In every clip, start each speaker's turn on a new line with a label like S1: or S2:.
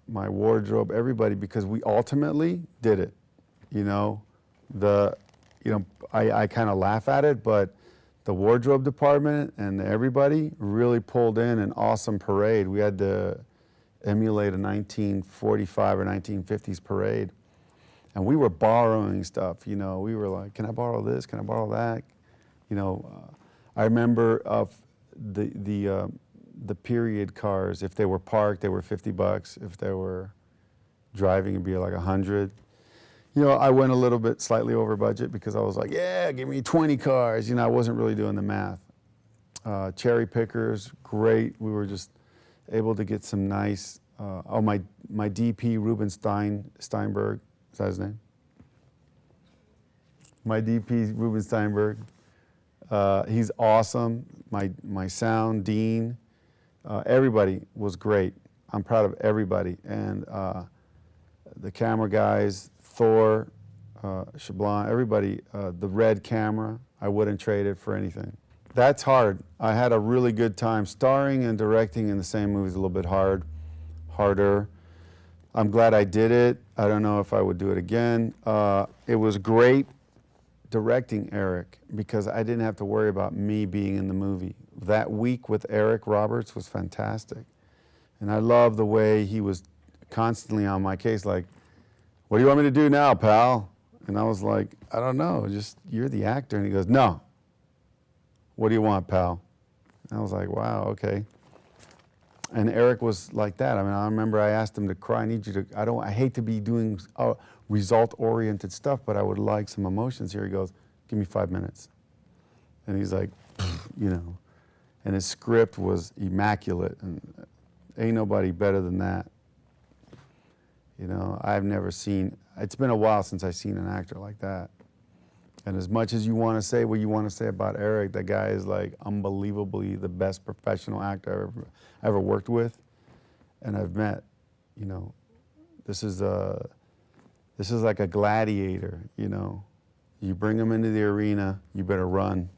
S1: my wardrobe, everybody, because we ultimately did it. You know, I kind of laugh at it, but the wardrobe department and everybody really pulled in an awesome parade. We had to emulate a 1945 or 1950s parade. And we were borrowing stuff, you know. We were like, can I borrow this? Can I borrow that? You know, I remember of the period cars, if they were parked, they were $50. If they were driving, it'd be like 100. You know, I went a little bit slightly over budget because I was like, yeah, give me 20 cars. You know, I wasn't really doing the math. Cherry pickers, great. We were just able to get some nice, my DP, Ruben Steinberg, is that his name? My DP, Ruben Steinberg. He's awesome. My sound, Dean, everybody was great. I'm proud of everybody. And the camera guys, Thor, Chablan, everybody, the red camera, I wouldn't trade it for anything. That's hard. I had a really good time. Starring and directing in the same movie is a little bit harder. I'm glad I did it. I don't know if I would do it again. It was great directing Eric because I didn't have to worry about me being in the movie. That week with Eric Roberts was fantastic. And I love the way he was constantly on my case, like, what do you want me to do now, pal? And I was like, I don't know, just, you're the actor. And he goes, no. What do you want, pal? And I was like, wow, okay. And Eric was like that. I mean, I remember I asked him to cry. I need you to, I hate to be doing result-oriented stuff, but I would like some emotions here. He goes, give me 5 minutes. And he's like, you know. And his script was immaculate. And ain't nobody better than that. You know, I've never seen, it's been a while since I've seen an actor like that. And as much as you want to say what you want to say about Eric, that guy is like unbelievably the best professional actor I ever worked with and I've met. You know, this is like a gladiator, you know. You bring him into the arena, you better run.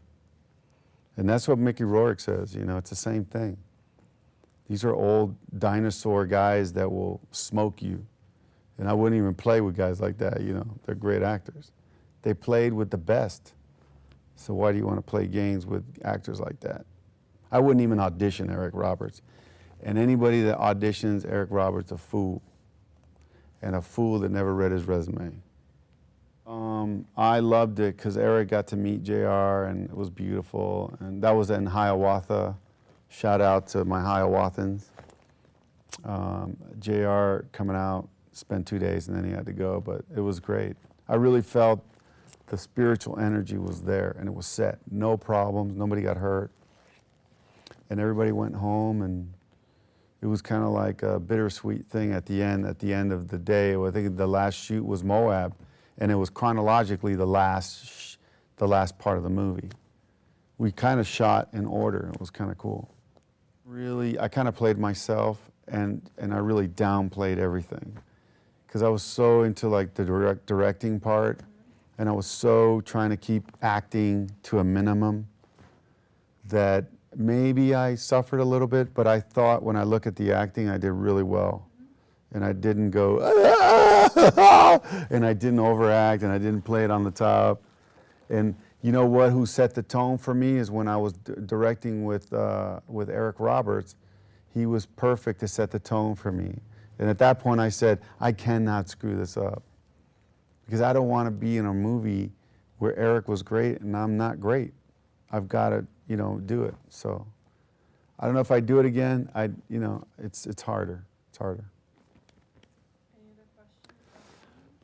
S1: And that's what Mickey Rourke says, you know, it's the same thing. These are old dinosaur guys that will smoke you. And I wouldn't even play with guys like that, you know. They're great actors. They played with the best. So why do you want to play games with actors like that? I wouldn't even audition Eric Roberts. And anybody that auditions Eric Roberts, a fool. And a fool that never read his resume. I loved it because Eric got to meet JR and it was beautiful. And that was in Hiawatha. Shout out to my Hiawathans. JR coming out, spent 2 days and then he had to go, but it was great. I really felt the spiritual energy was there and it was set. No problems, nobody got hurt. And everybody went home and it was kind of like a bittersweet thing at the end of the day. I think the last shoot was Moab and it was chronologically the last part of the movie. We kind of shot in order. It was kind of cool. Really, I kind of played myself and I really downplayed everything because I was so into like the directing part and I was so trying to keep acting to a minimum that maybe I suffered a little bit, but I thought when I look at the acting, I did really well. And I didn't go, and I didn't overact and I didn't play it on the top. And you know what, who set the tone for me is when I was directing with Eric Roberts, he was perfect to set the tone for me. And at that point I said, I cannot screw this up. Because I don't want to be in a movie where Eric was great and I'm not great. I've got to, you know, do it. So I don't know if I do it again. You know, it's harder. It's harder.
S2: Any other questions?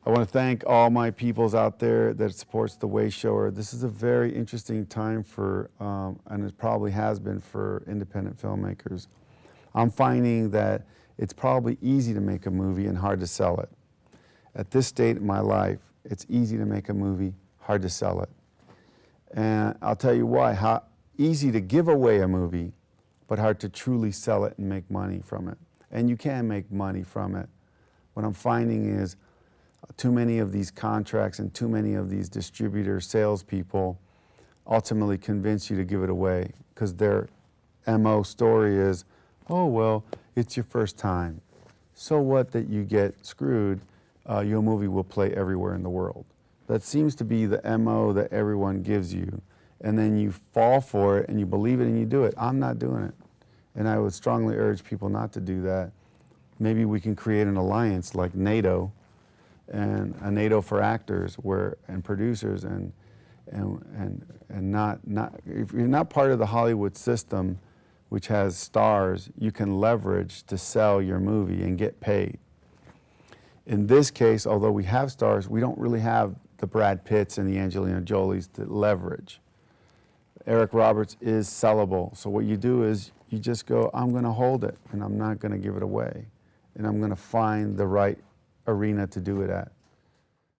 S1: I want to thank all my peoples out there that supports the Wayshower. This is a very interesting time for, and it probably has been for independent filmmakers. I'm finding that it's probably easy to make a movie and hard to sell it. At this state in my life, it's easy to make a movie, hard to sell it. And I'll tell you why. How easy to give away a movie, but hard to truly sell it and make money from it. And you can make money from it. What I'm finding is too many of these contracts and too many of these distributor salespeople ultimately convince you to give it away because their MO story is, oh, well, it's your first time. so what that you get screwed, your movie will play everywhere in the world. That seems to be the MO that everyone gives you. And then you fall for it and you believe it and you do it. I'm not doing it. And I would strongly urge people not to do that. Maybe we can create an alliance like NATO, and a NATO for actors and producers, and not if you're not part of the Hollywood system, which has stars, you can leverage to sell your movie and get paid. In this case, although we have stars, we don't really have the Brad Pitts and the Angelina Jolies to leverage. Eric Roberts is sellable. So what you do is you just go, I'm going to hold it and I'm not going to give it away. And I'm going to find the right arena to do it at.